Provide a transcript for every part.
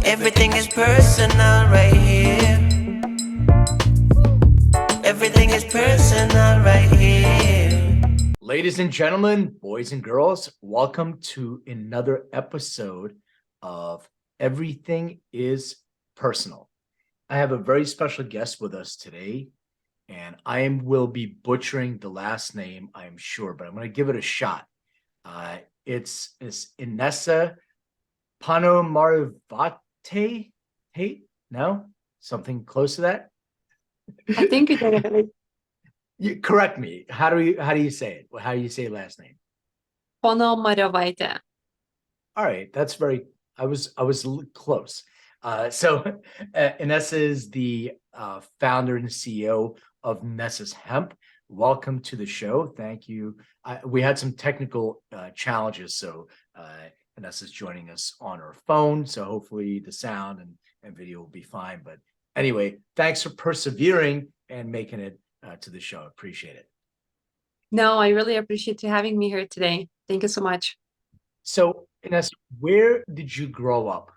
Everything is personal right here. Everything is personal right here. Ladies and gentlemen, boys and girls, welcome to another episode of Everything is Personal. I have a very special guest with us today, and will be butchering the last name, I am sure, but I'm going to give it a shot. It's Inesa Ponomariovaite. Hey, no, something close to that. I think you did it right. You correct me. How do you say it? How do you say last name? Ponomariovaite. All right, that's very. I was close. So Inessa is the founder and CEO of Nesa's Hemp. Welcome to the show. Thank you. We had some technical challenges, so Inessa's joining us on her phone. So hopefully the sound and video will be fine. But anyway, thanks for persevering and making it to the show. Appreciate it. No, I really appreciate you having me here today. Thank you so much. So, Inessa, where did you grow up?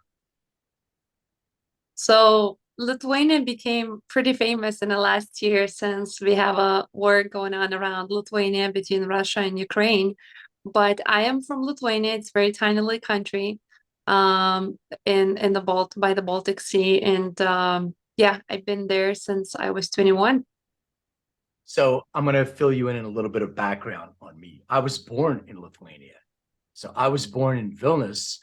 So Lithuania became pretty famous in the last year since we have a war going on around Lithuania between Russia and Ukraine. But I am from Lithuania. It's a very tiny little country in by the Baltic Sea. And yeah, I've been there since I was 21. So I'm going to fill you in a little bit of background on me. I was born in Lithuania. So I was born in Vilnius,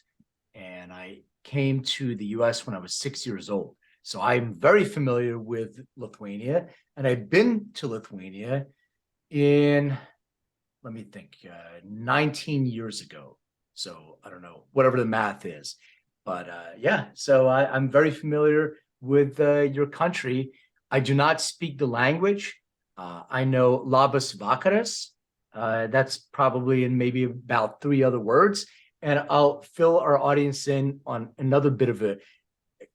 and I came to the US when I was 6 years old. So I'm very familiar with Lithuania, and I've been to Lithuania in, let me think, 19 years ago. So I don't know, whatever the math is. But yeah, so I'm very familiar with your country. I do not speak the language. I know Labas Vakaras. That's probably in maybe about 3 other words. And I'll fill our audience in on another bit of a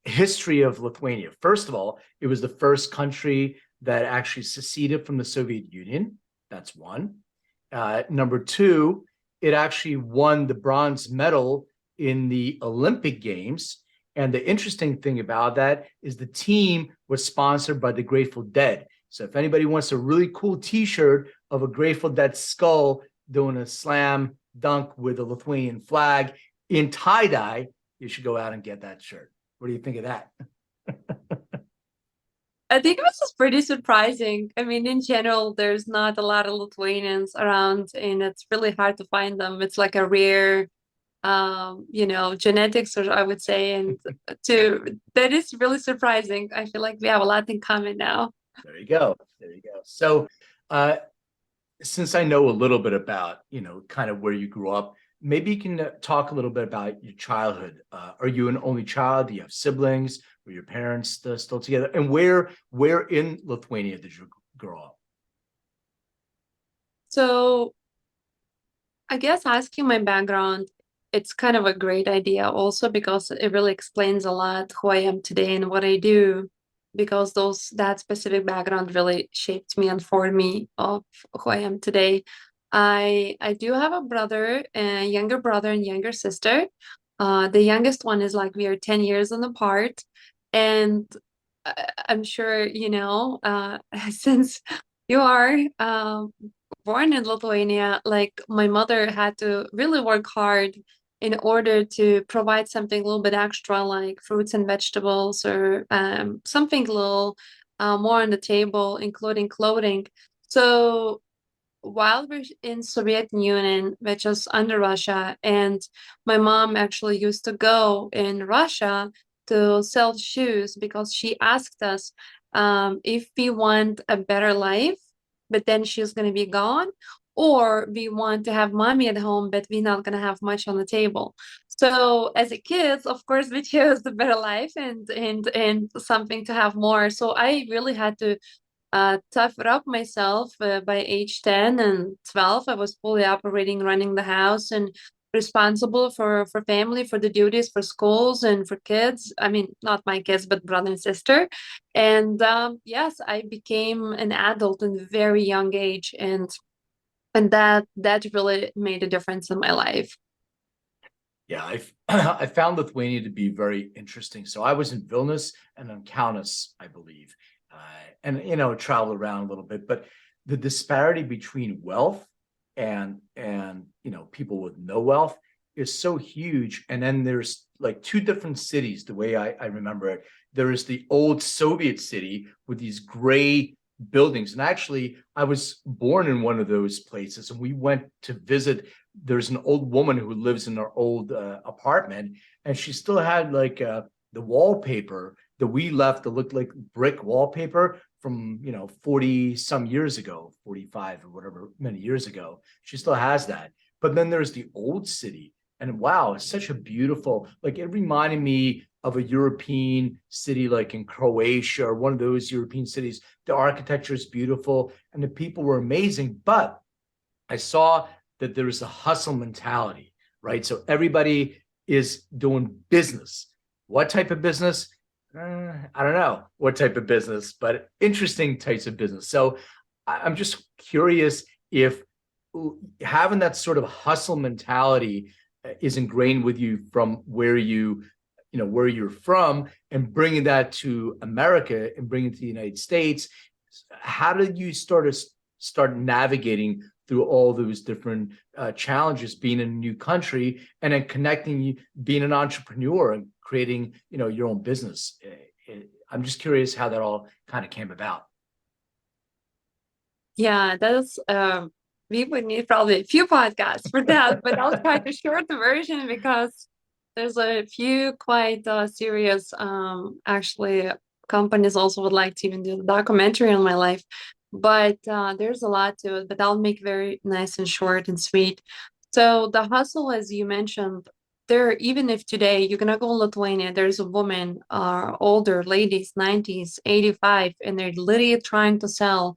history of Lithuania. First of all, it was the first country that actually seceded from the Soviet Union. That's one. Number two, it actually won the bronze medal in the Olympic Games. And the interesting thing about that is the team was sponsored by the Grateful Dead. So if anybody wants a really cool T-shirt of a Grateful Dead skull doing a slam dunk with a Lithuanian flag in tie-dye, you should go out and get that shirt. What do you think of that? I think it was just pretty surprising. I mean, in general, there's not a lot of Lithuanians around, and it's really hard to find them. It's like a rare, genetics, or I would say, and that is really surprising. I feel like we have a lot in common now. There you go. There you go. So, since I know a little bit about, kind of where you grew up, maybe you can talk a little bit about your childhood. Are you an only child? Do you have siblings? Were your parents still together? And where in Lithuania did you grow up? So I guess asking my background, it's kind of a great idea also because it really explains a lot who I am today and what I do, because that specific background really shaped me and formed me of who I am today. I do have a brother, a younger brother and younger sister. The youngest one is like we are 10 years apart. And I'm sure, since you are born in Lithuania, like my mother had to really work hard in order to provide something a little bit extra, like fruits and vegetables, or something a little more on the table, including clothing. So while we're in Soviet Union, which is under Russia, and my mom actually used to go in Russia to sell shoes because she asked us if we want a better life, but then she's going to be gone, or we want to have mommy at home, but we're not going to have much on the table. So as a kid, of course, we chose the better life and something to have more. So I really had to tough it up myself. By age 10 and 12, I was fully operating, running the house, and responsible for family, for the duties, for schools, and for kids. I mean, not my kids, but brother and sister. And yes, I became an adult in a very young age, and that really made a difference in my life. Yeah, I found Lithuania to be very interesting. So I was in Vilnius and then Kaunas, I believe, and traveled around a little bit. But the disparity between wealth and people with no wealth is so huge. And then there's like two different cities. The way I remember it, there is the old Soviet city with these gray buildings. And actually, I was born in one of those places, and we went to visit. There's an old woman who lives in our old apartment, and she still had like the wallpaper that we left that looked like brick wallpaper from 40 some years ago, 45 or whatever many years ago. She still has that. But then there's the old city, and wow, it's such a beautiful, like, it reminded me of a European city like in Croatia or one of those European cities. The architecture is beautiful and the people were amazing, but I saw that there is a hustle mentality, right? So everybody is doing business. What type of business? I don't know what type of business, but interesting types of business. So I'm just curious if having that sort of hustle mentality is ingrained with you from where you're from, and bringing that to America and bringing it to the United States. How did you start navigating through all those different challenges, being in a new country, and then connecting, being an entrepreneur and creating, your own business? I'm just curious how that all kind of came about. Yeah, that's we would need probably a few podcasts for that, but I'll try to short the version because there's a few quite serious actually companies also would like to even do a documentary on my life. But there's a lot to it, but I'll make very nice and short and sweet. So the hustle, as you mentioned, there, even if today you're gonna go in Lithuania, there's a woman, older ladies, 90s, 85, and they're literally trying to sell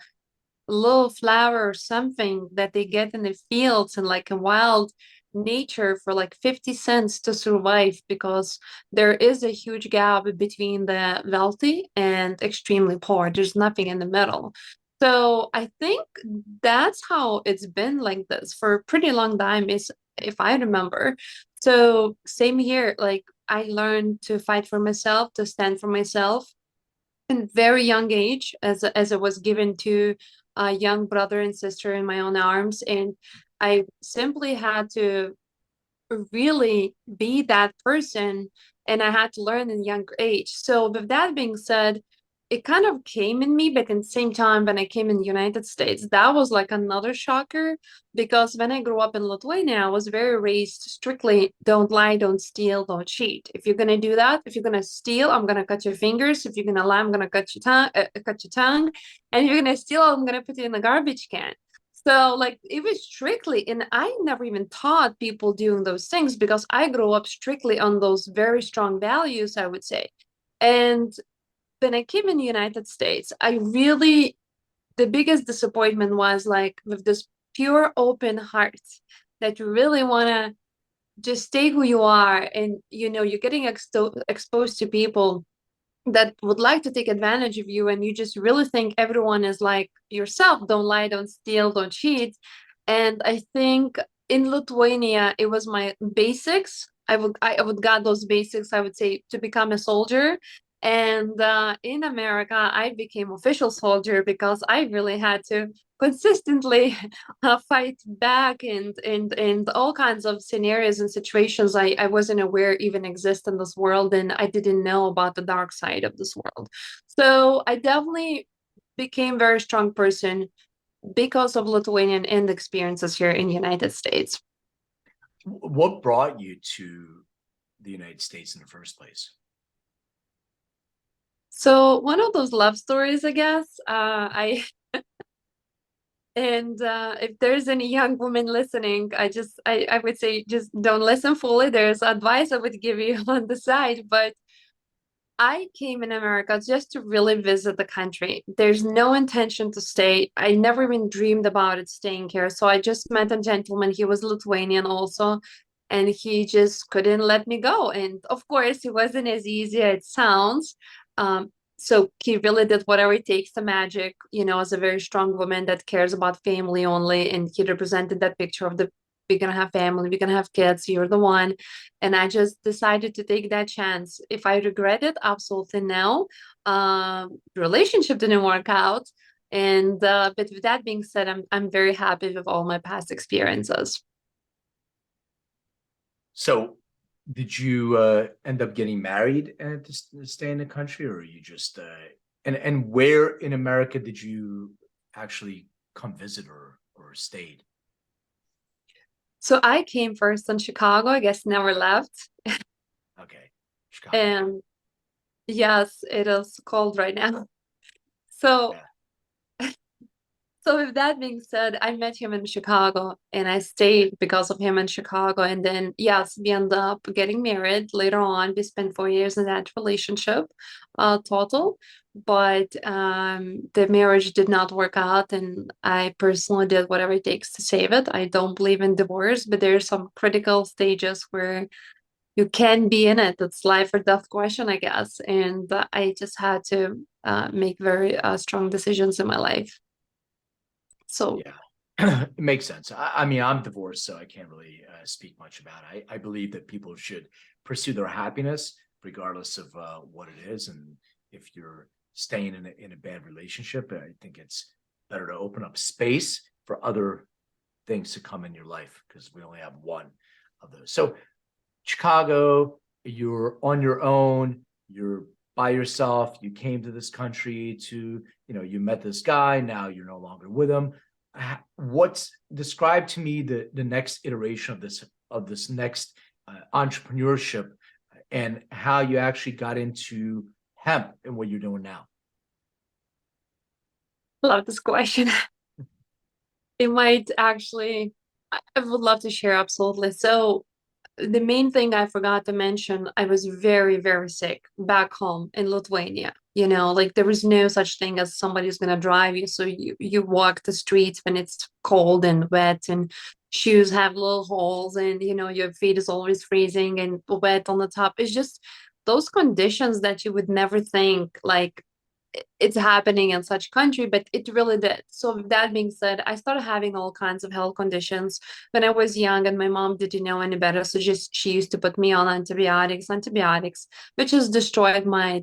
little flower or something that they get in the fields and like a wild nature for like 50 cents to survive, because there is a huge gap between the wealthy and extremely poor. There's nothing in the middle. So I think that's how it's been like this for a pretty long time, is if I remember. So same here, like I learned to fight for myself, to stand for myself in very young age, as I was given to a young brother and sister in my own arms, and I simply had to really be that person, and I had to learn in younger age. So with that being said, it kind of came in me, but at the same time, when I came in the United States, that was like another shocker, because when I grew up in Lithuania, I was very raised strictly: don't lie, don't steal, don't cheat. If you're gonna do that, if you're gonna steal, I'm gonna cut your fingers. If you're gonna lie, I'm gonna cut your tongue, and if you're gonna steal, I'm gonna put you in the garbage can. So like it was strictly, and I never even taught people doing those things because I grew up strictly on those very strong values, I would say. And when I came in the United States, the biggest disappointment was like with this pure open heart that you really want to just stay who you are. And, you're getting exposed to people that would like to take advantage of you, and you just really think everyone is like yourself: don't lie, don't steal, don't cheat. And I think in Lithuania it was my basics. I would got those basics, I would say, to become a soldier. And in America I became official soldier because I really had to consistently fight back, and all kinds of scenarios and situations I wasn't aware even exist in this world, and I didn't know about the dark side of this world. So I definitely became a very strong person because of Lithuanian and experiences here in the United States. What brought you to the United States in the first place? So one of those love stories, I guess. I And if there's any young woman listening, I would say just don't listen fully. There's advice I would give you on the side, but I came in America just to really visit the country. There's no intention to stay. I never even dreamed about it staying here. So I just met a gentleman. He was Lithuanian also, and he just couldn't let me go. And of course, it wasn't as easy as it sounds. So he really did whatever it takes to magic, as a very strong woman that cares about family only. And he represented that picture of the we're gonna have family, we're gonna have kids, you're the one. And I just decided to take that chance. If I regret it, absolutely no. The relationship didn't work out. And but with that being said, I'm very happy with all my past experiences. So, did you end up getting married to stay in the country, or you just and where in America did you actually come visit or stayed? So I came first in Chicago, I guess never left. Okay, Chicago. And yes, it is cold right now. So Yeah. So with that being said, I met him in Chicago and I stayed because of him in Chicago. And then, yes, we ended up getting married later on. We spent 4 years in that relationship, total. But the marriage did not work out, and I personally did whatever it takes to save it. I don't believe in divorce, but there's some critical stages where you can be in it. It's life or death question, I guess. And I just had to make very strong decisions in my life. So Yeah, it makes sense. I mean, I'm divorced, so I can't really speak much about it. I believe that people should pursue their happiness regardless of what it is. And if you're staying in a bad relationship, I think it's better to open up space for other things to come in your life because we only have one of those. So, Chicago, you're on your own, you're by yourself, you came to this country to, you met this guy, now you're no longer with him. What's describe to me the next iteration of this next entrepreneurship and how you actually got into hemp and what you're doing now? love this question. It might actually, I would love to share absolutely. So the main thing I forgot to mention, I was very, very sick back home in Lithuania. Like there was no such thing as somebody's gonna drive you. So you walk the streets when it's cold and wet and shoes have little holes and your feet is always freezing and wet on the top. It's just those conditions that you would never think like it's happening in such country, but it really did. So with that being said, I started having all kinds of health conditions when I was young, and my mom didn't know any better, so just she used to put me on antibiotics, which has destroyed my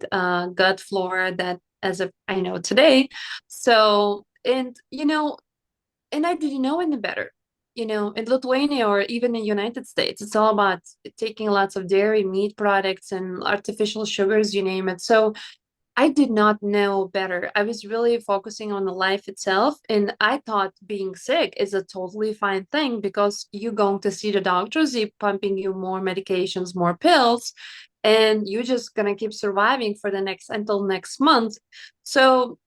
gut flora that as of I know today. So and I didn't know any better. In Lithuania or even in the United States, it's all about taking lots of dairy, meat products, and artificial sugars, you name it. So I did not know better. I was really focusing on the life itself. And I thought being sick is a totally fine thing because you're going to see the doctors, they're pumping you more medications, more pills, and you're just gonna keep surviving for the next until next month. So,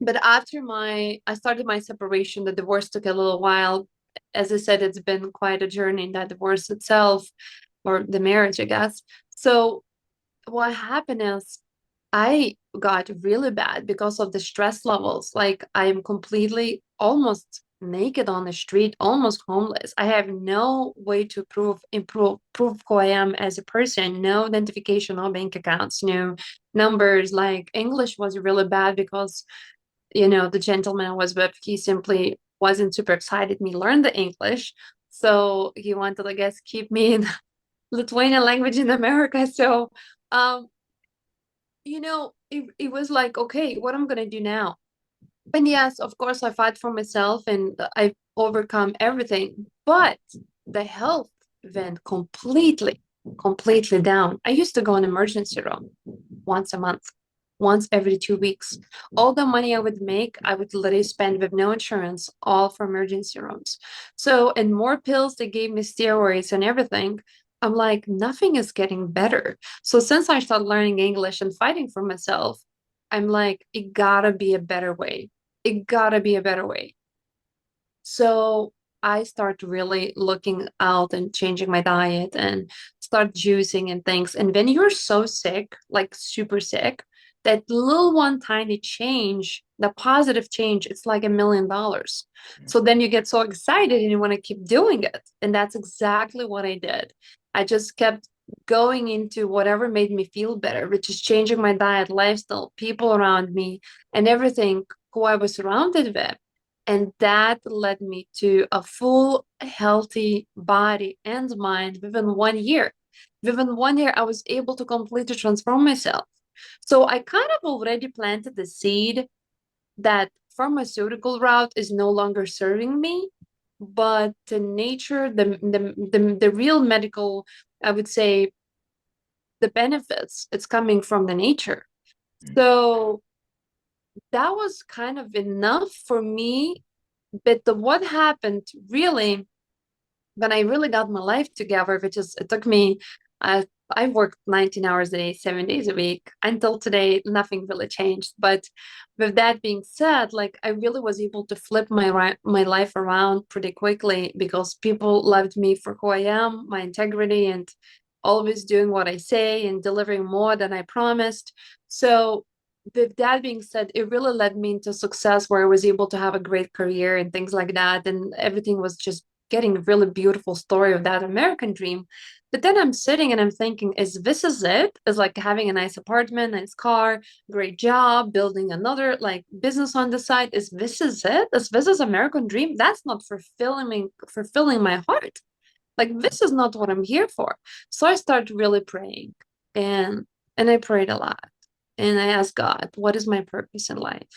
but after I started my separation, the divorce took a little while. As I said, it's been quite a journey in that divorce itself, or the marriage, I guess. So what happened is I got really bad because of the stress levels. Like I'm completely almost naked on the street, almost homeless. I have no way to prove who I am as a person, no identification, no bank accounts, no numbers. Like English was really bad because the gentleman I was with, he simply wasn't super excited me learn the English. So he wanted, I guess, keep me in Lithuanian language in America. So um it was like, okay, what I'm gonna do now? And yes, of course, I fight for myself and I overcome everything, but the health went completely down. I used to go in emergency room once a month, once every 2 weeks. All the money I would make, I would literally spend with no insurance, all for emergency rooms. So, and more pills, they gave me steroids and everything. I'm like, nothing is getting better. So since I started learning English and fighting for myself, I'm like, it gotta be a better way. It gotta be a better way. So I start really looking out and changing my diet and start juicing and things. And when you're so sick, like super sick, that little one tiny change, the positive change, it's like $1 million. So then you get so excited and you want to keep doing it. And that's exactly what I did. I just kept going into whatever made me feel better, which is changing my diet, lifestyle, people around me, and everything who I was surrounded with. And that led me to a full healthy body and mind within 1 year. Within 1 year, I was able to completely transform myself. So I kind of already planted the seed that pharmaceutical route is no longer serving me, but the nature, the real medical, I would say, the benefits, it's coming from the nature. So that was kind of enough for me. But what happened really when I really got my life together, which is it took me, I worked 19 hours a day, 7 days a week. Until today, nothing really changed. But with that being said, like I really was able to flip my life around pretty quickly because people loved me for who I am, my integrity, and always doing what I say and delivering more than I promised. So with that being said, it really led me into success where I was able to have a great career and things like that. And everything was just getting a really beautiful story of that American dream. But then I'm sitting and I'm thinking, is this is it? Is like having a nice apartment, nice car, great job, building another like business on the side. Is this is it? Is this is American dream? That's not fulfilling my heart. Like this is not what I'm here for. So I started really praying and I prayed a lot. And I asked God, what is my purpose in life?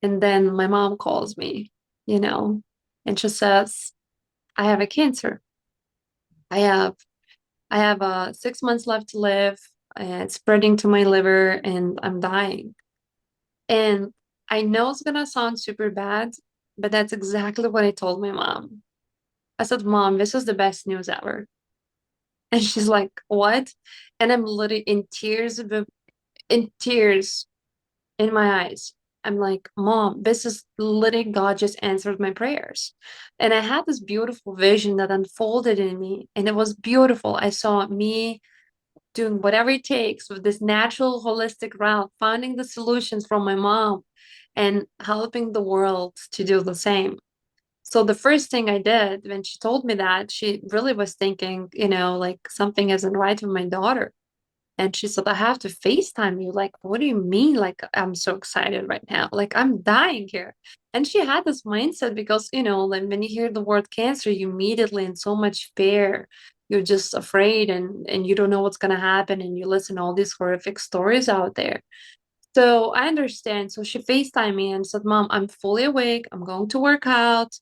And then my mom calls me, you know, and she says, I have a cancer. I have I have 6 months left to live. It's spreading to my liver and I'm dying. And I know it's gonna sound super bad, but that's exactly what I told my mom. I said, Mom, this is the best news ever. And she's like, what? And I'm literally in tears in my eyes. I'm like, Mom, this is literally God just answered my prayers. And I had this beautiful vision that unfolded in me, and it was beautiful. I saw me doing whatever it takes with this natural, holistic route, finding the solutions from my mom and helping the world to do the same. So the first thing I did when she told me that, she really was thinking, like something isn't right with my daughter. And she said, I have to FaceTime you. Like, what do you mean? Like, I'm so excited right now. Like, I'm dying here. And she had this mindset because, like when you hear the word cancer, you immediately in so much fear, you're just afraid and you don't know what's gonna happen, and you listen to all these horrific stories out there. So I understand. So she FaceTimed me and said, Mom, I'm fully awake. I'm going to work out.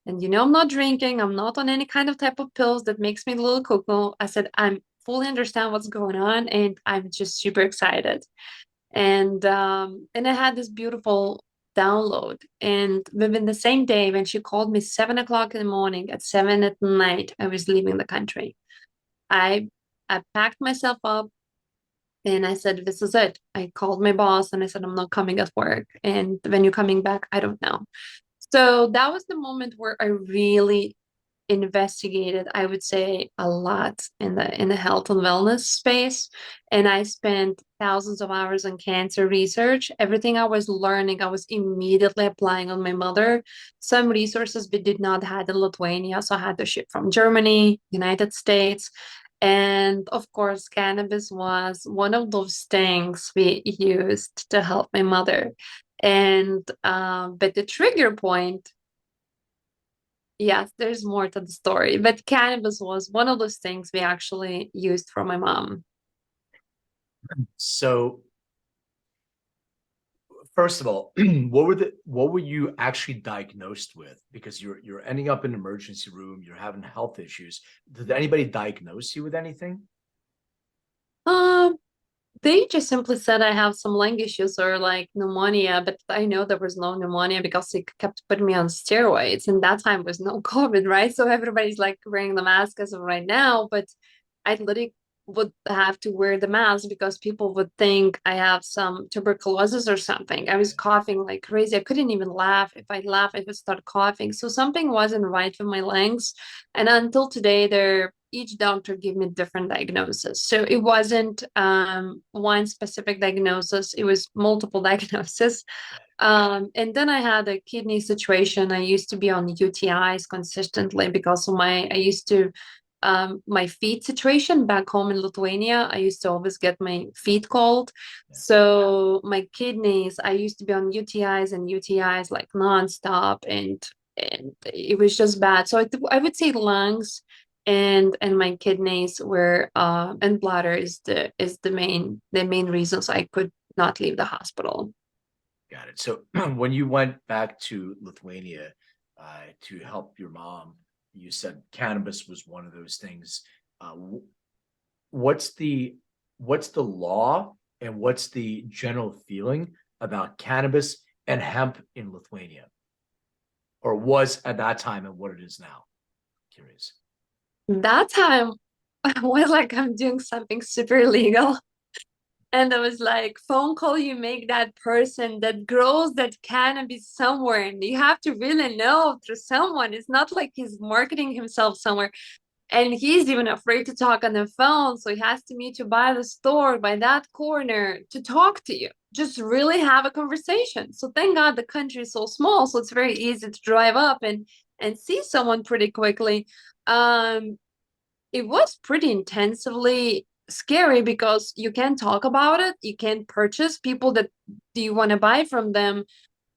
And I'm not drinking. I'm not on any kind of type of pills that makes me a little cuckoo. I said, I'm fully understand what's going on and I'm just super excited. And I had this beautiful download. And within the same day, when she called me 7 o'clock in the morning, at 7 at night, I was leaving the country. I I packed myself up and I said, this is it. I called my boss and I said, I'm not coming at work. And when you're coming back, I don't know. So that was the moment where I really investigated, I would say, a lot in the health and wellness space. And I spent thousands of hours on cancer research. Everything I was learning, I was immediately applying on my mother. Some resources we did not have in Lithuania, so I had to ship from Germany, United States. And of course, cannabis was one of those things we used to help my mother. And but the trigger point, yes, there's more to the story, but cannabis was one of those things we actually used for my mom. So first of all, what were you actually diagnosed with? Because you're ending up in an emergency room, you're having health issues. Did anybody diagnose you with anything? Um, they just simply said I have some lung issues or like pneumonia, but I know there was no pneumonia because they kept putting me on steroids, and that time was no COVID, right? So everybody's like wearing the mask as of right now, but I literally would have to wear the mask because people would think I have some tuberculosis or something. I was coughing like crazy. I couldn't even laugh. If I laugh, I would start coughing. So something wasn't right with my lungs. And until today, each doctor gave me different diagnosis. So it wasn't one specific diagnosis, it was multiple diagnoses. And then I had a kidney situation. I used to be on UTIs consistently because of I used to my feet situation back home in Lithuania. I used to always get my feet cold. Yeah. So my kidneys, I used to be on UTIs and UTIs like nonstop, and it was just bad. So I would say lungs and my kidneys were and bladder is the main reasons I could not leave the hospital. Got it. So when you went back to Lithuania to help your mom, you said cannabis was one of those things. What's the law and what's the general feeling about cannabis and hemp in Lithuania, or was at that time and what it is now? Curious. That time I was like, I'm doing something super illegal. And I was like, phone call you make that person that grows that cannabis somewhere. And you have to really know through someone. It's not like he's marketing himself somewhere. And he's even afraid to talk on the phone. So he has to meet you by the store, by that corner to talk to you. Just really have a conversation. So thank God the country is so small. So it's very easy to drive up and see someone pretty quickly. It was pretty intensively scary because you can't talk about it, you can't purchase people that do you want to buy from them.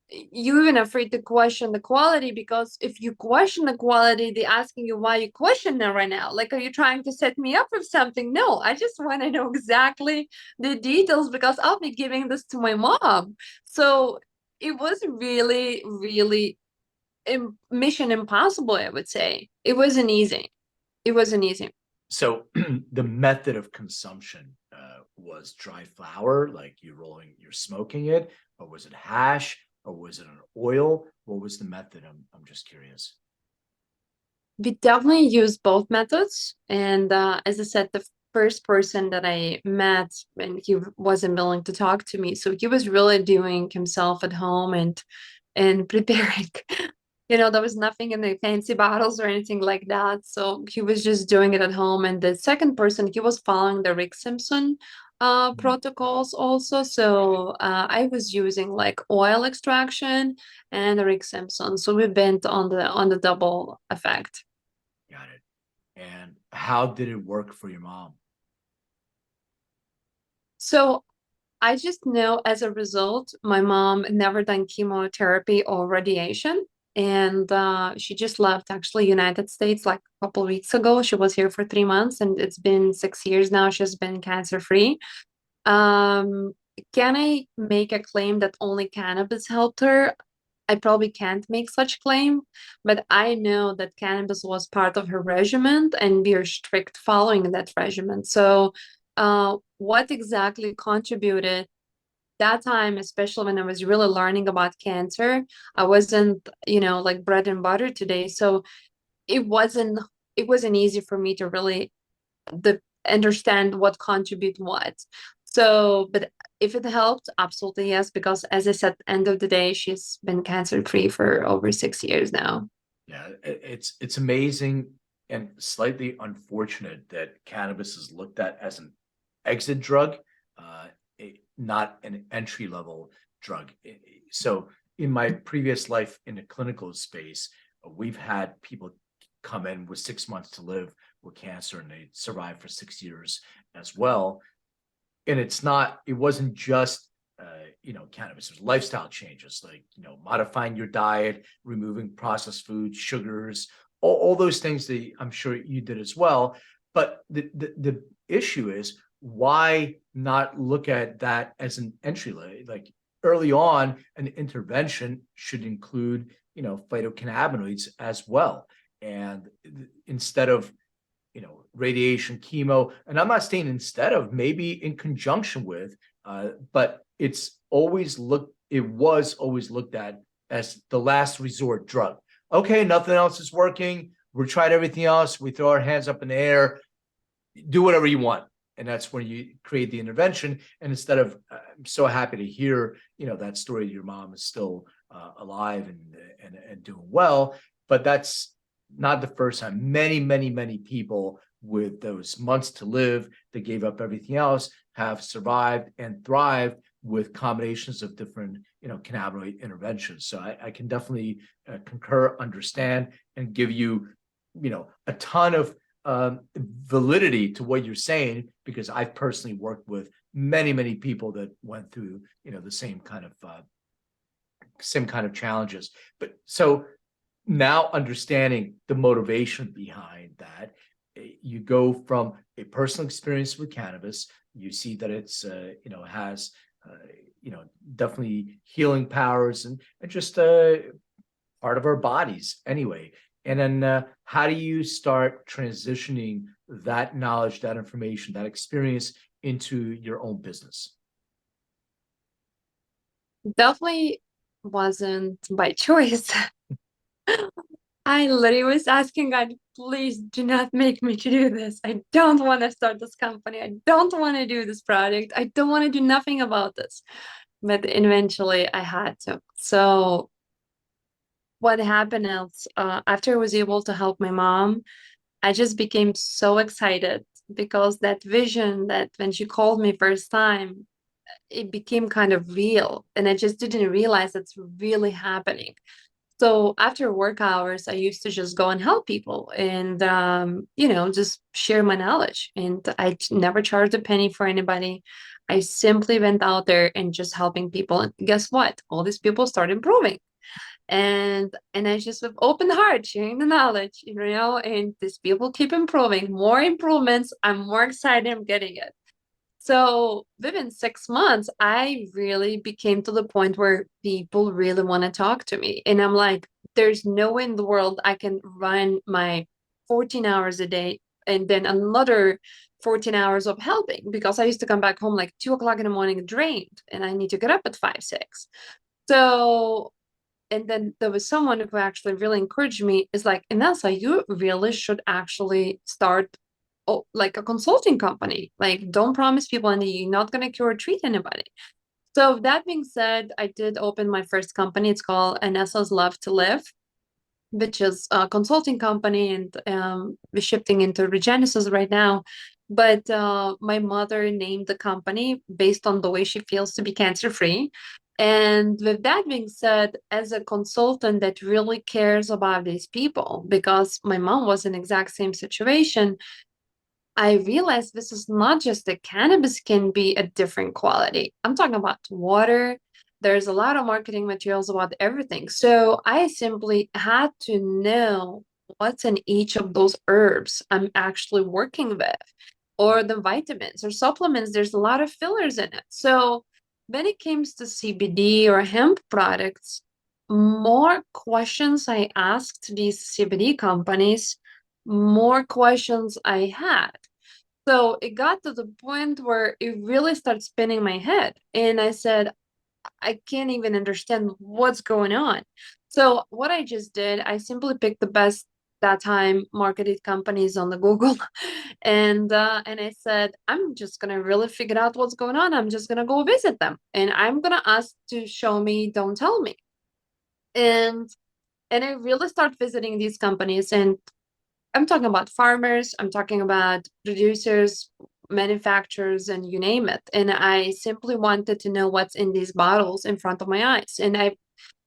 You even afraid to question the quality, because if you question the quality, they're asking you why you question it right now. Like, are you trying to set me up with something? No, I just want to know exactly the details because I'll be giving this to my mom. So it was really, really mission impossible, I would say. It wasn't easy. It wasn't easy. So the method of consumption was dry flower, like you're smoking it, or was it hash, or was it an oil? What was the method? I'm just curious. We definitely use both methods. And as I said, the first person that I met, and he wasn't willing to talk to me. So he was really doing himself at home and preparing. There was nothing in the fancy bottles or anything like that. So he was just doing it at home. And the second person, he was following the Rick Simpson protocols also. So I was using like oil extraction and the Rick Simpson. So we bent on the double effect. Got it. And how did it work for your mom? So I just know as a result, my mom never done chemotherapy or radiation. And she just left actually United States like a couple weeks ago. She was here for 3 months and it's been 6 years now. She's been cancer free. Um, can I make a claim that only cannabis helped her? I probably can't make such claim, but I know that cannabis was part of her regimen and we are strict following that regimen. So, what exactly contributed that time, especially when I was really learning about cancer? I wasn't, like bread and butter today, so it wasn't it wasn't easy for me to really understand what contribute what. So, but if it helped, absolutely yes, because as I said, end of the day, she's been cancer free for over 6 years now. Yeah, it's amazing and slightly unfortunate that cannabis is looked at as an exit drug, not an entry level drug. So in my previous life in the clinical space, we've had people come in with 6 months to live with cancer and they survive for 6 years as well. And it wasn't just cannabis. There's lifestyle changes like modifying your diet, removing processed foods, sugars, all those things that I'm sure you did as well. But the issue is, why not look at that as an entry level? Like early on, an intervention should include phytocannabinoids as well. And instead of radiation, chemo, and I'm not saying instead of, maybe in conjunction with, but it was always looked at as the last resort drug. Okay, nothing else is working. We're trying everything else. We throw our hands up in the air, do whatever you want. And that's when you create the intervention. And instead of, I'm so happy to hear, that story. Your mom is still alive and doing well, but that's not the first time. Many, many, many people with those months to live that gave up everything else have survived and thrived with combinations of different, cannabinoid interventions. So I can definitely concur, understand, and give you, a ton of validity to what you're saying, because I've personally worked with many people that went through, the same kind of challenges. But so now understanding the motivation behind that, you go from a personal experience with cannabis, you see that it's has definitely healing powers and just part of our bodies anyway. And then how do you start transitioning that knowledge, that information, that experience into your own business? Definitely wasn't by choice. I literally was asking God, please do not make me to do this. I don't want to start this company. I don't want to do this project. I don't want to do nothing about this. But eventually I had to. So what happened is, after I was able to help my mom, I just became so excited because that vision that when she called me first time, it became kind of real. And I just didn't realize it's really happening. So after work hours, I used to just go and help people and, just share my knowledge. And I never charged a penny for anybody. I simply went out there and just helping people. And guess what? All these people started improving. And I just with open heart sharing the knowledge, and these people keep improving. More improvements. I'm more excited I'm getting it. So within 6 months, I really became to the point where people really want to talk to me. And I'm like, there's no way in the world I can run my 14 hours a day and then another 14 hours of helping, because I used to come back home like 2 o'clock in the morning drained and I need to get up at 5, 6. So, and then there was someone who actually really encouraged me, is like, Inesa, you really should actually start like a consulting company. Like, don't promise people and you're not going to cure or treat anybody. So that being said, I did open my first company. It's called Inesa's Love to Live, which is a consulting company, and we're shifting into regenesis right now. But my mother named the company based on the way she feels to be cancer free. And with that being said, as a consultant that really cares about these people, because my mom was in exact same situation, I realized this is not just that cannabis can be a different quality. I'm talking about water. There's a lot of marketing materials about everything. So I simply had to know what's in each of those herbs I'm actually working with, or the vitamins or supplements. There's a lot of fillers in it. So when it comes to CBD or hemp products, more questions I asked these CBD companies, more questions I had. So it got to the point where it really started spinning my head. And I said, I can't even understand what's going on. So what I just did, I simply picked the best that time marketed companies on the Google, and I said, I'm just gonna really figure out what's going on. I'm just gonna go visit them, and I'm gonna ask to show me, don't tell me. And and I really start visiting these companies, and I'm talking about farmers, I'm talking about producers, manufacturers, and you name it. And I simply wanted to know what's in these bottles in front of my eyes. And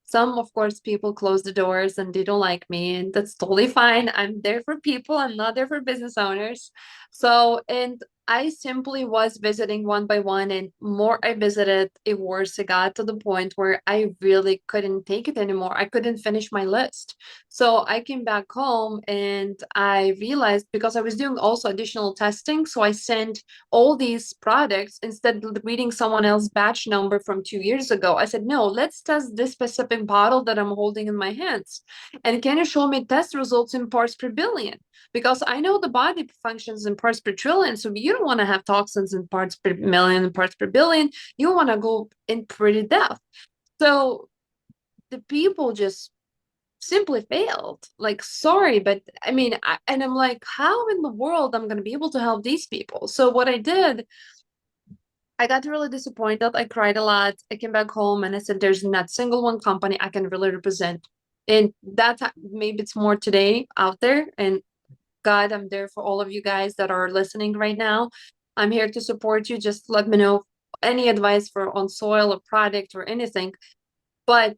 some, of course, people close the doors and they don't like me, and that's totally fine. I'm there for people, I'm not there for business owners. So, and I simply was visiting one by one, and more I visited, it worse it got, to the point where I really couldn't take it anymore. I couldn't finish my list. So I came back home and I realized, because I was doing also additional testing, so I sent all these products instead of reading someone else's batch number from 2 years ago. I said, no, let's test this specific bottle that I'm holding in my hands. And can you show me test results in parts per billion? Because I know the body functions in parts per trillion. So you don't want to have toxins in parts per million, parts per billion. You want to go in pretty depth. So the people just simply failed. Like, sorry, but I mean, and I'm like, how in the world I'm going to be able to help these people? So what I did, I got really disappointed. I cried a lot. I came back home and I said, there's not single one company I can really represent. And that's maybe it's more today out there. And God, I'm there for all of you guys that are listening right now. I'm here to support you. Just let me know any advice for on soil or product or anything. But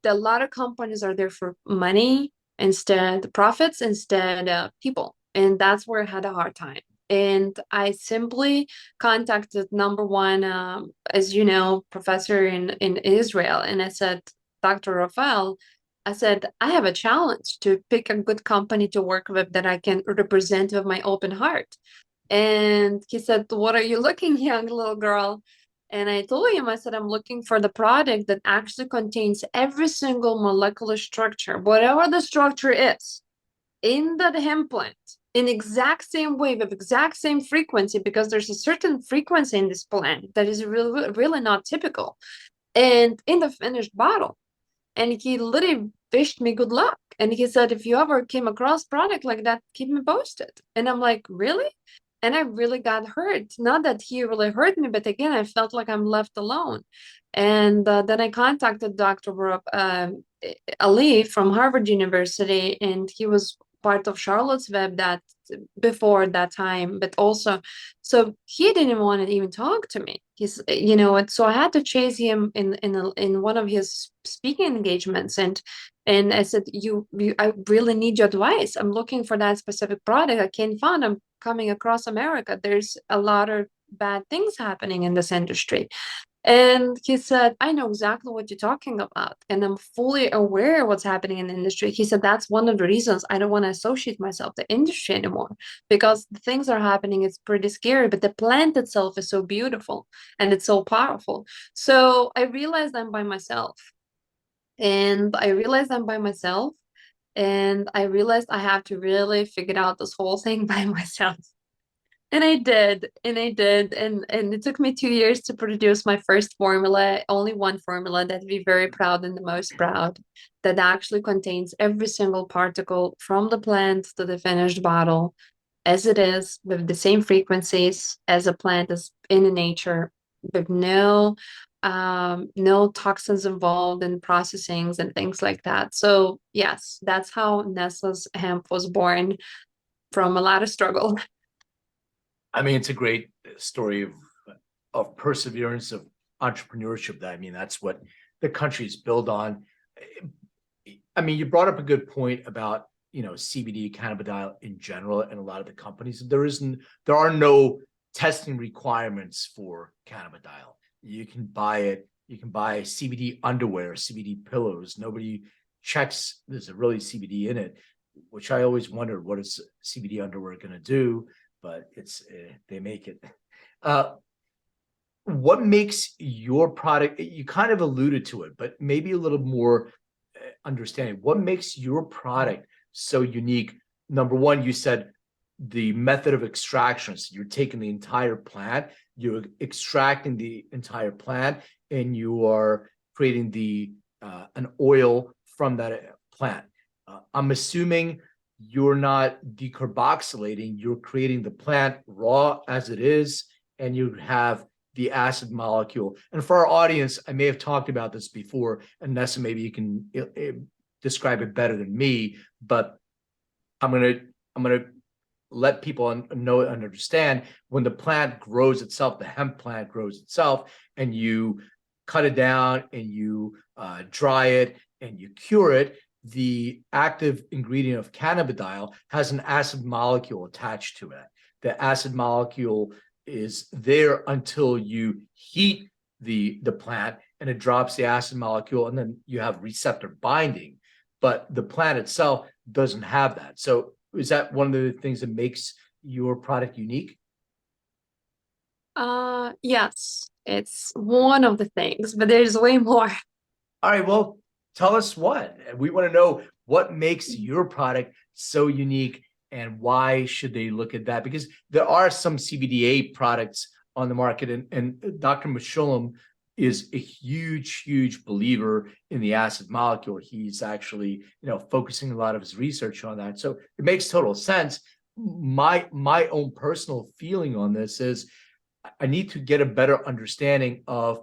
a lot of companies are there for money instead, profits instead, people. And that's where I had a hard time. And I simply contacted number one, as you know, professor in Israel. And I said, Dr. Rafael, I said, I have a challenge to pick a good company to work with that I can represent with my open heart. And he said, what are you looking, young little girl? And I told him, I said, I'm looking for the product that actually contains every single molecular structure, whatever the structure is, in that hemp plant, in exact same way, with exact same frequency, because there's a certain frequency in this plant that is really, really not typical, and in the finished bottle. And he literally wished me good luck. And he said, if you ever came across product like that, keep me posted. And I'm like, really? And I really got hurt. Not that he really hurt me, but again, I felt like I'm left alone. And then I contacted Dr. Ali from Harvard University, and he was part of Charlotte's Web that before that time, but also, so he didn't want to even talk to me. He's, you know, and so I had to chase him in one of his speaking engagements, and I said, I really need your advice. I'm looking for that specific product. I can't find. I'm coming across America. There's a lot of bad things happening in this industry. And he said, I know exactly what you're talking about, and I'm fully aware of what's happening in the industry. He said, that's one of the reasons I don't want to associate myself with the industry anymore, because the things are happening. It's pretty scary, but the plant itself is so beautiful and it's so powerful. So I realized I'm by myself. And I realized I'm by myself. And I realized I have to really figure out this whole thing by myself. And I did, and it took me 2 years to produce my first formula, only one formula that we're very proud and the most proud, that actually contains every single particle from the plant to the finished bottle, as it is, with the same frequencies as a plant is in nature, with no toxins involved in processings and things like that. So yes, that's how Nesa's hemp was born, from a lot of struggle. I mean, it's a great story of perseverance, of entrepreneurship. I mean, that's what the country is built on. I mean, you brought up a good point about, you know, CBD, cannabidiol in general, and a lot of the companies. There are no testing requirements for cannabidiol. You can buy it. You can buy CBD underwear, CBD pillows. Nobody checks there's a really CBD in it, which I always wondered, what is CBD underwear going to do? But it's they make it. What makes your product? You kind of alluded to it, but maybe a little more understanding. What makes your product so unique? Number one, you said the method of extraction. So you're taking the entire plant, you're extracting the entire plant, and you are creating an oil from that plant. I'm assuming you're not decarboxylating, you're creating the plant raw as it is, and you have the acid molecule. And for our audience, I may have talked about this before, and Nesa, maybe you can describe it better than me, but I'm gonna let people know and understand, when the plant grows itself, the hemp plant grows itself, and you cut it down and you dry it and you cure it, the active ingredient of cannabidiol has an acid molecule attached to it. The acid molecule is there until you heat the plant, and it drops the acid molecule, and then you have receptor binding. But the plant itself doesn't have that. So is that one of the things that makes your product unique? Yes, it's one of the things, but there's way more. All right, well, tell us what. We want to know what makes your product so unique, and why should they look at that? Because there are some CBDA products on the market, and Dr. Meshulam is a huge believer in the acid molecule. He's actually, focusing a lot of his research on that. So it makes total sense. My own personal feeling on this is I need to get a better understanding of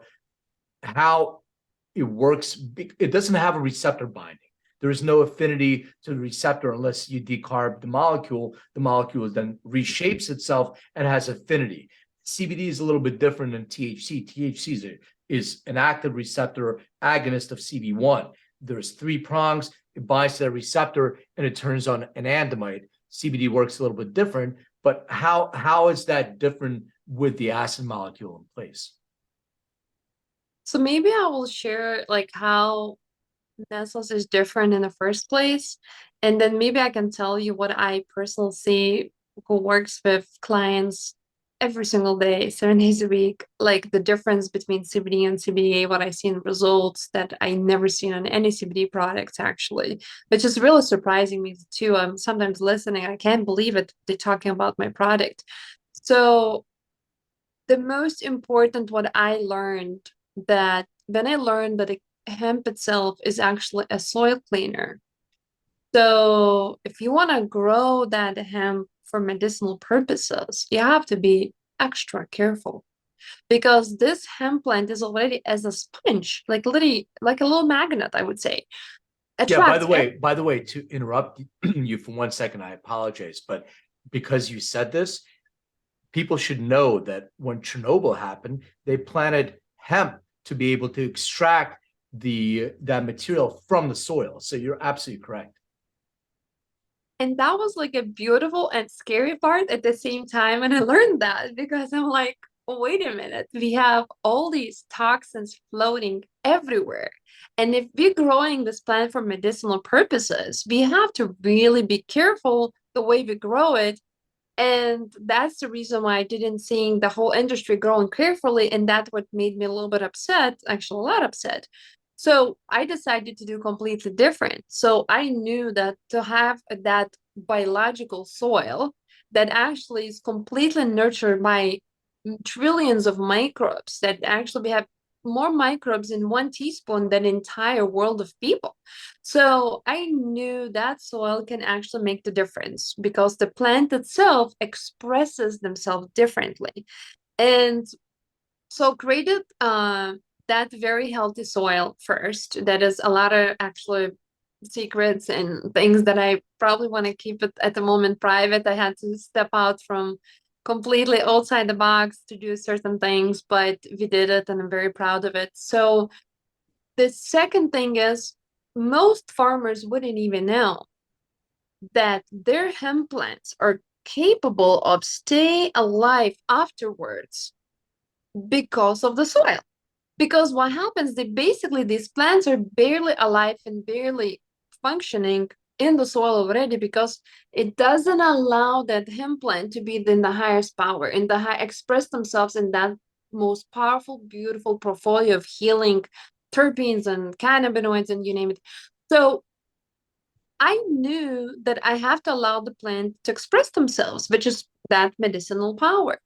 how it works. It doesn't have a receptor binding. There is no affinity to the receptor unless you decarb the molecule. The molecule then reshapes itself and has affinity. CBD is a little bit different than THC. THC is an active receptor agonist of CB1. There's 3 prongs. It binds to the receptor and it turns on anandamide. CBD works a little bit different, but how is that different with the acid molecule in place? So maybe I will share like how Nesa's is different in the first place, and then maybe I can tell you what I personally see who works with clients every single day, 7 days a week, like the difference between CBD and CBDA, what I see in results that I never seen on any CBD products actually, which is really surprising me too. I'm sometimes listening, I can't believe it, they're talking about my product. So the most important what I learned that when I learned that hemp itself is actually a soil cleaner. So if you want to grow that hemp for medicinal purposes, you have to be extra careful because this hemp plant is already as a sponge, like literally like a little magnet, I would say. Yeah, Attracts by the way, to interrupt you for 1 second, I apologize, but because you said this, people should know that when Chernobyl happened, they planted hemp to be able to extract that material from the soil. So you're absolutely correct. And that was like a beautiful and scary part at the same time. And I learned that because I'm like, oh, wait a minute, we have all these toxins floating everywhere. And if we're growing this plant for medicinal purposes, we have to really be careful the way we grow it. And that's the reason why I didn't see the whole industry growing carefully. And that's what made me a little bit upset, actually, a lot upset. So I decided to do completely different. So I knew that to have that biological soil that actually is completely nurtured by trillions of microbes that actually have more microbes in 1 teaspoon than entire world of people. So I knew that soil can actually make the difference because the plant itself expresses themselves differently. And so created that very healthy soil first. That is a lot of actually secrets and things that I probably want to keep it at the moment private. I had to step out from completely outside the box to do certain things, but we did it and I'm very proud of it. So the second thing is most farmers wouldn't even know that their hemp plants are capable of stay alive afterwards because of the soil. Because what happens, they basically these plants are barely alive and barely functioning in the soil already because it doesn't allow that hemp plant to be in the highest power, in the high express themselves in that most powerful, beautiful portfolio of healing terpenes and cannabinoids and you name it. So I knew that I have to allow the plant to express themselves, which is that medicinal power.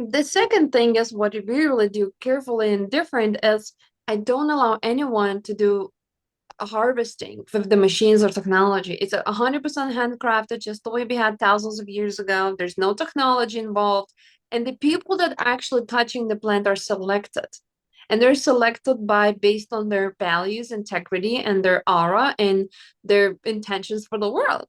The second thing is what we really do carefully and different is I don't allow anyone to do a harvesting with the machines or technology. It's 100% handcrafted, just the way we had thousands of years ago. There's no technology involved. And the people that actually touching the plant are selected. And they're selected by based on their values, integrity, and their aura and their intentions for the world.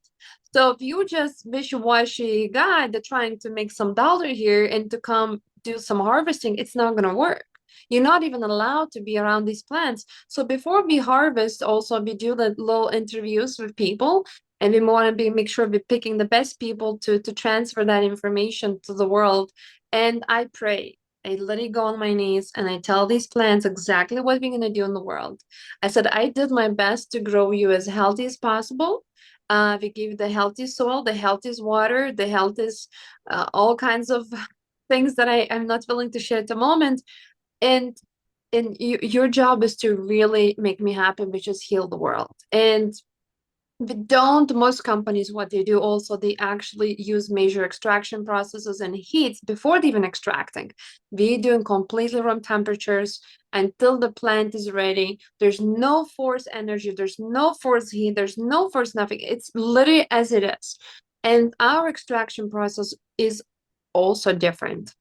So if you just wishy-washy guy that's trying to make some dollar here and to come do some harvesting, it's not gonna work. You're not even allowed to be around these plants. So before we harvest, also we do the little interviews with people, and we want to be make sure we're picking the best people to transfer that information to the world. And I pray. I literally go on my knees and I tell these plants exactly what we're gonna do in the world. I said I did my best to grow you as healthy as possible. We give the healthiest soil, the healthiest water, the healthiest all kinds of things that I'm not willing to share at the moment. And your job is to really make me happy, which is heal the world. And we don't, most companies, what they do also, they actually use major extraction processes and heats before they even extracting. We do in completely room temperatures until the plant is ready. There's no force energy, there's no force heat, there's no force nothing. It's literally as it is. And our extraction process is also different.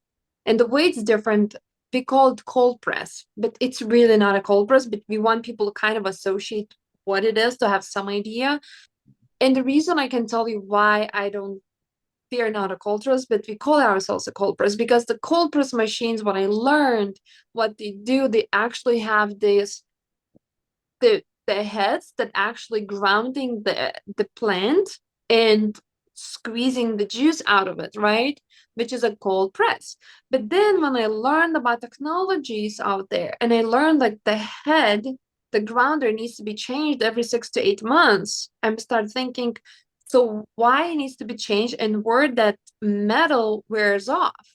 And the way it's different, we call it cold press, but it's really not a cold press, but we want people to kind of associate what it is to have some idea. And the reason I can tell you why we are not a cold press, but we call ourselves a cold press, because the cold press machines, what I learned, what they do, they actually have this the heads that actually grounding the plant and squeezing the juice out of it, right? Which is a cold press. But then when I learned about technologies out there, and I learned like the grounder needs to be changed every 6 to 8 months, I started thinking, so why it needs to be changed and where that metal wears off?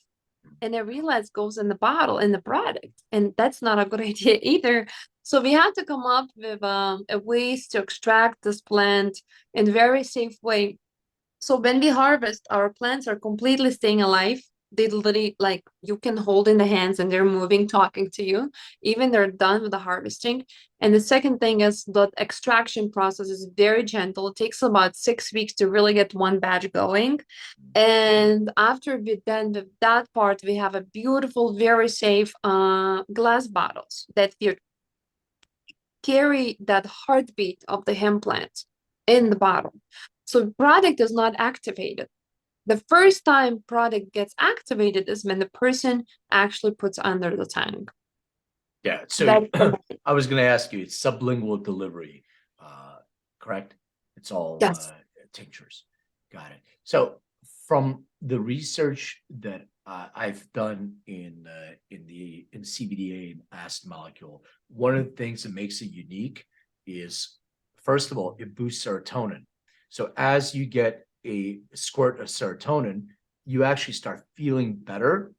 And I realized goes in the bottle, in the product, and that's not a good idea either. So we had to come up with a ways to extract this plant in a very safe way. So when we harvest, our plants are completely staying alive. They literally, like, you can hold in the hands and they're moving, talking to you, even they're done with the harvesting. And the second thing is that extraction process is very gentle. It takes about 6 weeks to really get one batch going. And after we're done with that part, we have a beautiful, very safe glass bottles that we carry that heartbeat of the hemp plant in the bottle. So product is not activated. The first time product gets activated is when the person actually puts under the tank. Yeah. So That's the I was going to ask you, it's sublingual delivery, correct? It's all yes. tinctures. Got it. So from the research that I've done in CBDA and acid molecule, one of the things that makes it unique is, first of all, it boosts serotonin. So as you get a squirt of serotonin, you actually start feeling better,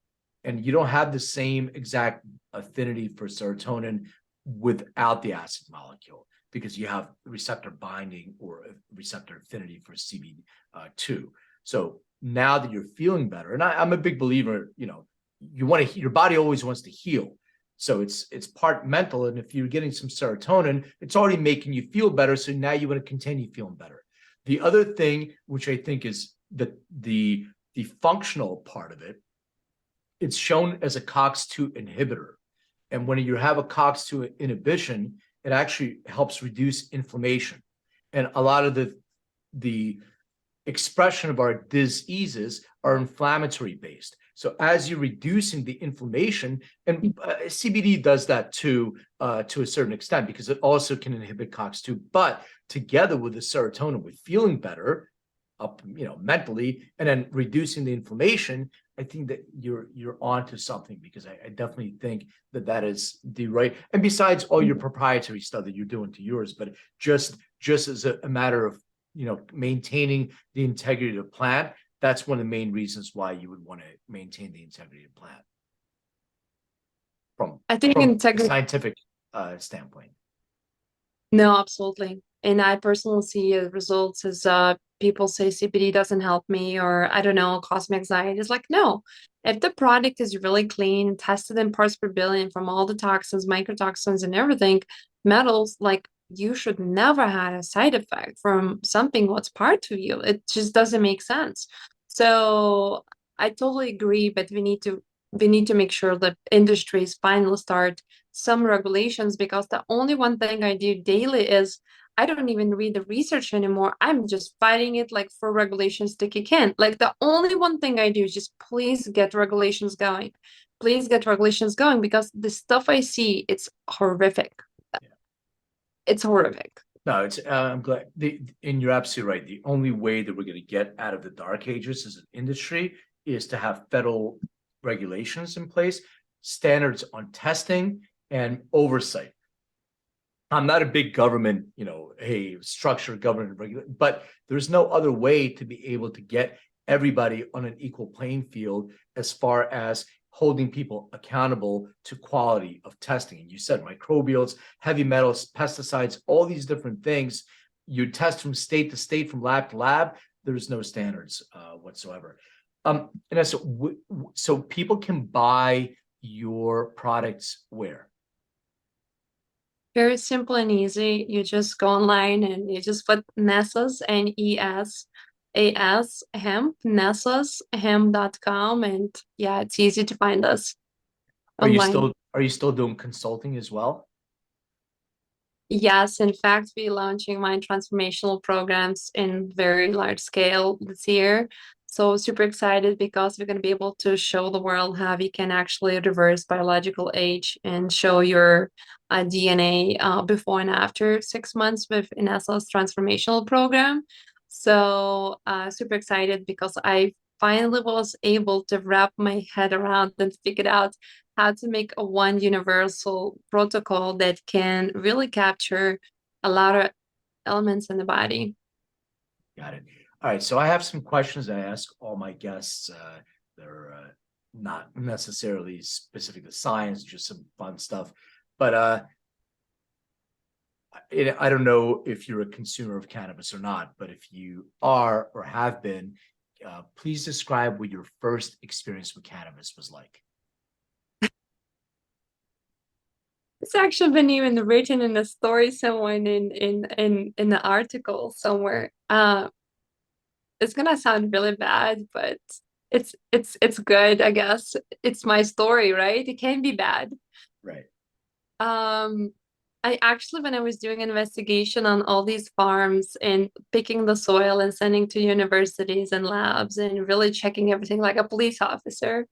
and you don't have the same exact affinity for serotonin without the acid molecule, because you have receptor binding or receptor affinity for CB2. So now that you're feeling better, and I'm a big believer, you want to, your body always wants to heal. So it's part mental. And if you're getting some serotonin, it's already making you feel better. So now you want to continue feeling better. The other thing, which I think is the functional part of it, it's shown as a COX-2 inhibitor. And when you have a COX-2 inhibition, it actually helps reduce inflammation. And a lot of the expression of our diseases are inflammatory based. So as you're reducing the inflammation, and CBD does that too, to a certain extent, because it also can inhibit COX-2, but together with the serotonin, with feeling better, up, mentally, and then reducing the inflammation, I think that you're onto something, because I definitely think that is the right. And besides all your proprietary stuff that you're doing to yours, but just as a matter of maintaining the integrity of the plant, that's one of the main reasons why you would want to maintain the integrity of the plant I think from a integrity. scientific standpoint. No, absolutely. And I personally see results as people say CBD doesn't help me, or I don't know, cause me anxiety. It's like, no, if the product is really clean, tested in parts per billion from all the toxins, microtoxins, and everything, metals, like, you should never have a side effect from something what's part of you. It just doesn't make sense. So I totally agree, but we need to make sure that industries finally start some regulations, because the only one thing I do daily is I don't even read the research anymore. I'm just fighting it like for regulations to kick in. Like, the only one thing I do is just please get regulations going. Please get regulations going, because the stuff I see, it's horrific. Yeah. It's horrific. No, it's I'm glad, and you're absolutely right. The only way that we're going to get out of the dark ages as an industry is to have federal regulations in place, standards on testing, and oversight. I'm not a big government, structured government regulation, but there's no other way to be able to get everybody on an equal playing field as far as holding people accountable to quality of testing. And you said microbials, heavy metals, pesticides, all these different things. You test from state to state, from lab to lab. There's no standards whatsoever. And so people can buy your products where? Very simple and easy. You just go online and you just put Nesa's, Nesas, Hemp, Nesas, Hemp.com, and yeah, it's easy to find us online. Are you still doing consulting as well? Yes, in fact, we're launching mind transformational programs in very large scale this year. So super excited, because we're going to be able to show the world how we can actually reverse biological age and show your DNA before and after 6 months with Inesa's transformational program. So super excited because I finally was able to wrap my head around and figured out how to make a one universal protocol that can really capture a lot of elements in the body. Got it. All right. So I have some questions I ask all my guests. They're not necessarily specific to science, just some fun stuff. But I don't know if you're a consumer of cannabis or not, but if you are or have been, please describe what your first experience with cannabis was like. It's actually been even written in a story somewhere in the article somewhere. It's gonna sound really bad, but it's good, I guess. It's my story, right? It can be bad. Right. Um, I actually, when I was doing investigation on all these farms and picking the soil and sending to universities and labs and really checking everything like a police officer,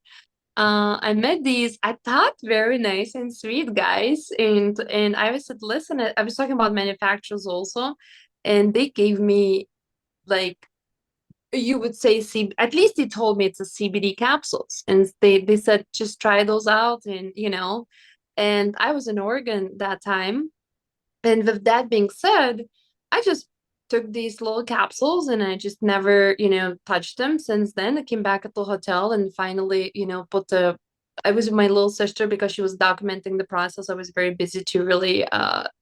I met these, I thought, very nice and sweet guys, and I was said, listen, I was talking about manufacturers also, and they gave me like you would say at least they told me it's a CBD capsules, and they said just try those out, and and I was in Oregon that time, and with that being said, I just took these little capsules and I just never, touched them since then. I came back at the hotel and finally, I was with my little sister because she was documenting the process. I was very busy to really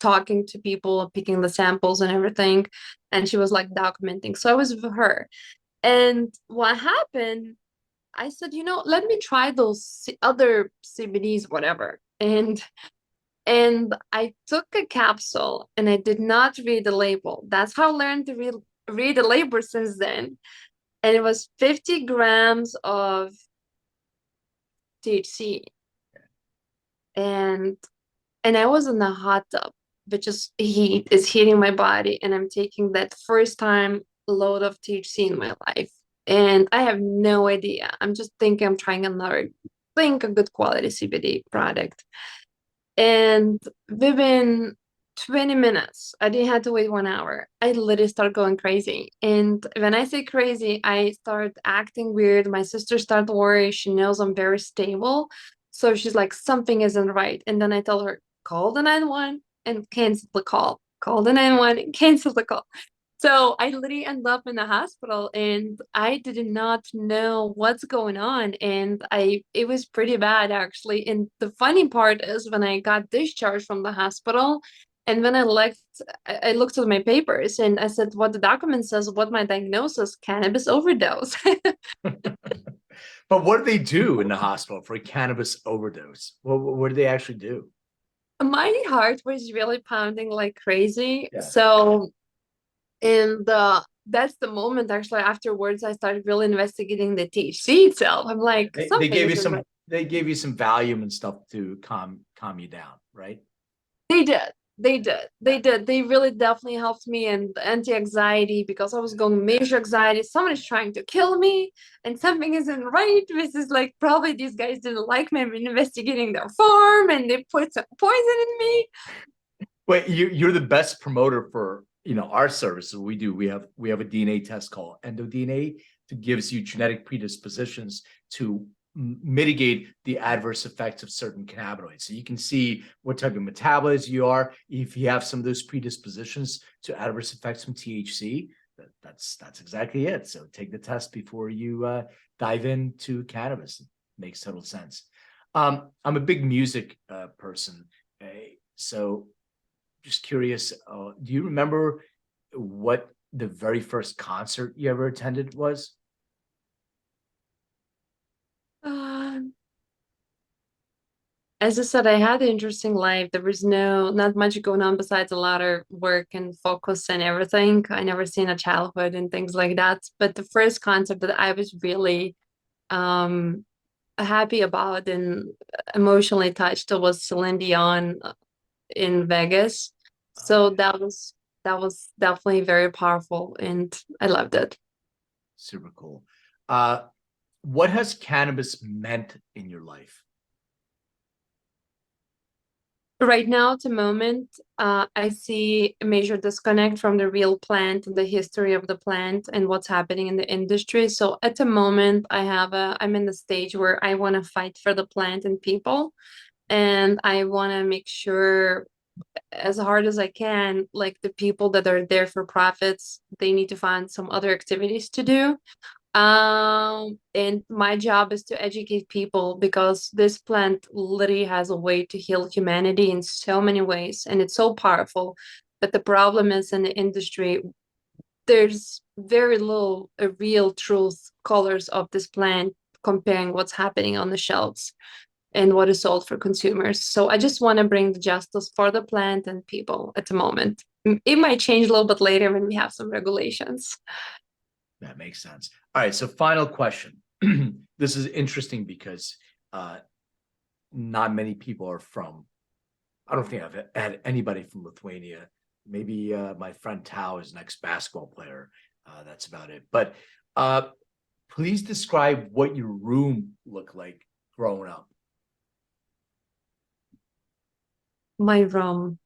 talking to people, picking the samples and everything. And she was like documenting. So I was with her. And what happened, I said, let me try those other CBDs, whatever. And I took a capsule and I did not read the label. That's how I learned to read the label since then. And it was 50 grams of THC. And I was in a hot tub, which is heat is heating my body, and I'm taking that first time load of THC in my life. And I have no idea. I'm just thinking I'm trying another, think a good quality CBD product. And within 20 minutes, I didn't have to wait 1 hour. I literally start going crazy. And when I say crazy, I start acting weird. My sister started worrying. She knows I'm very stable. So she's like, something isn't right. And then I tell her, call the 911 and cancel the call. Call the 911 and cancel the call. So I literally ended up in the hospital and I did not know what's going on. And it was pretty bad actually. And the funny part is when I got discharged from the hospital and when I looked at my papers and I said, what the document says, what my diagnosis, cannabis overdose. But what do they do in the hospital for a cannabis overdose? What do they actually do? My heart was really pounding like crazy. Yeah. So and that's the moment actually afterwards I started really investigating the THC itself. I'm like, They something gave you isn't some right. they gave you some Valium and stuff to calm you down, right? They did. They did. They did. They really definitely helped me and anti-anxiety because I was going major anxiety. Someone is trying to kill me and something isn't right. This is like probably these guys didn't like me. I'm investigating their farm and they put some poison in me. Wait, you're the best promoter for our services. We have a DNA test called endoDNA that gives you genetic predispositions to mitigate the adverse effects of certain cannabinoids. So you can see what type of metabolite you are. If you have some of those predispositions to adverse effects from THC, that's exactly it. So take the test before you dive into cannabis. It makes total sense. I'm a big music person, so just curious, do you remember what the very first concert you ever attended was? Um, as I said, I had an interesting life. There was not much going on besides a lot of work and focus and everything. I never seen a childhood and things like that. But the first concert that I was really um happy about and emotionally touched was Celine Dion in Vegas. So that was definitely very powerful and I loved it. Super cool. Uh, what has cannabis meant in your life? Right now, at the moment, I see a major disconnect from the real plant and the history of the plant and what's happening in the industry. So at the moment, I'm in the stage where I want to fight for the plant and people, and I want to make sure as hard as I can, like the people that are there for profits, they need to find some other activities to do. And my job is to educate people because this plant literally has a way to heal humanity in so many ways, and it's so powerful. But the problem is in the industry, there's very little real truth colors of this plant comparing what's happening on the shelves and what is sold for consumers. So I just want to bring the justice for the plant and people at the moment. It might change a little bit later when we have some regulations. That makes sense. All right. So final question. This is interesting because not many people are from, I don't think I've had anybody from Lithuania. Maybe my friend Tao is an ex-basketball player. That's about it. But please describe what your room looked like growing up. My room.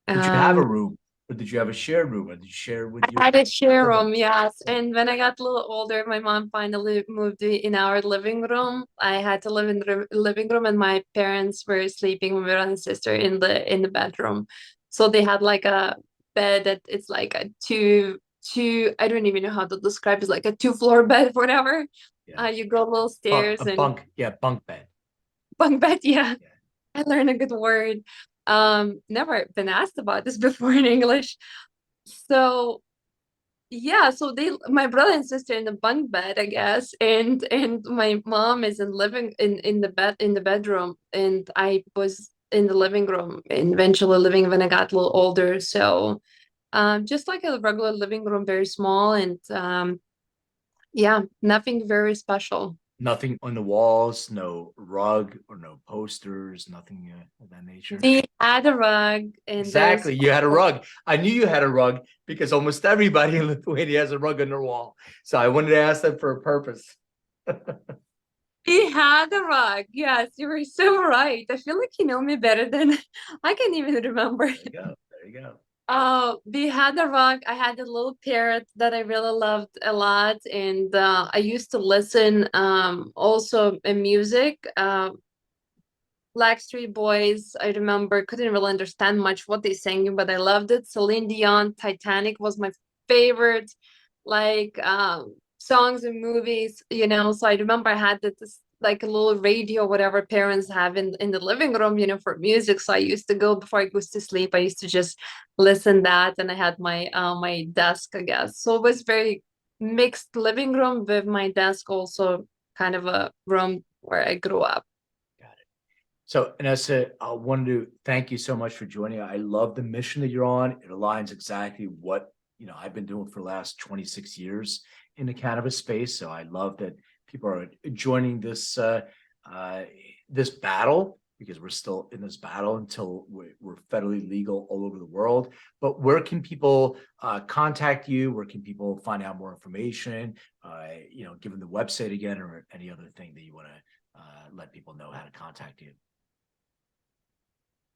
Did you have a room, or did you have a shared room, or did you share with your? I had a share siblings? room, yes. And when I got a little older, my mom finally moved in our living room. I had to live in the living room, and my parents were sleeping with my brother and sister in the bedroom. So they had like a bed that it's like a two. I don't even know how to describe. It's like a two-floor bed, whatever. Yeah. You go a little stairs and Bunk bed. bunk bed. Yeah, Yeah. I learned a good word. Never been asked about this before in English. So yeah, so my brother and sister in the bunk bed, I guess, and my mom is in the bedroom, and I was in the living room and eventually living when I got a little older. So just like a regular living room, very small, and yeah, nothing very special. Nothing on the walls, no rug or no posters, nothing of that nature. We had a rug and very Exactly. You had a rug. I knew you had a rug because almost everybody in Lithuania has a rug on their wall. So I wanted to ask them for a purpose. We had a rug. Yes, you were so right. I feel like you know me better than I can even remember. There you go. There you go. We had a rug. I had a little parrot that I really loved a lot, and I used to listen also in music. Blackstreet Boys, I remember, couldn't really understand much what they sang, but I loved it. Celine Dion, Titanic was my favorite, like songs and movies, you know. So I remember I had this like a little radio, whatever parents have in the living room, you know, for music. So I used to go before I goes to sleep. I used to just listen that, and I had my desk, I guess. So it was very mixed living room with my desk, also kind of a room where I grew up. So, Inesa, I wanted to thank you so much for joining. I love the mission that you're on. It aligns exactly what I've been doing for the last 26 years in the cannabis space. So I love that people are joining this this battle, because we're still in this battle until we're federally legal all over the world. But where can people contact you? Where can people find out more information? Given the website again, or any other thing that you want to let people know how to contact you.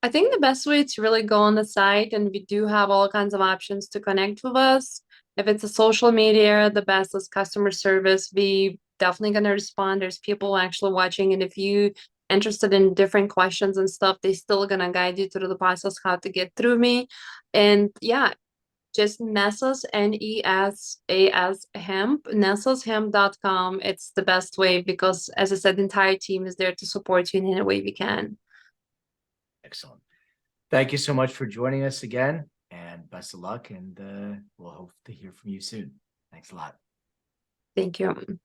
I think the best way to really go on the site, and we do have all kinds of options to connect with us. If it's a social media, the best is customer service. We definitely going to respond. There's people actually watching, and if you interested in different questions and stuff, they still going to guide you through the process how to get through me. And yeah, just Nesas, Nesas Hemp, nesashemp.com. It's the best way because, as I said, the entire team is there to support you in any way we can. Excellent. Thank you so much for joining us again, and best of luck, and we'll hope to hear from you soon. Thanks a lot. Thank you.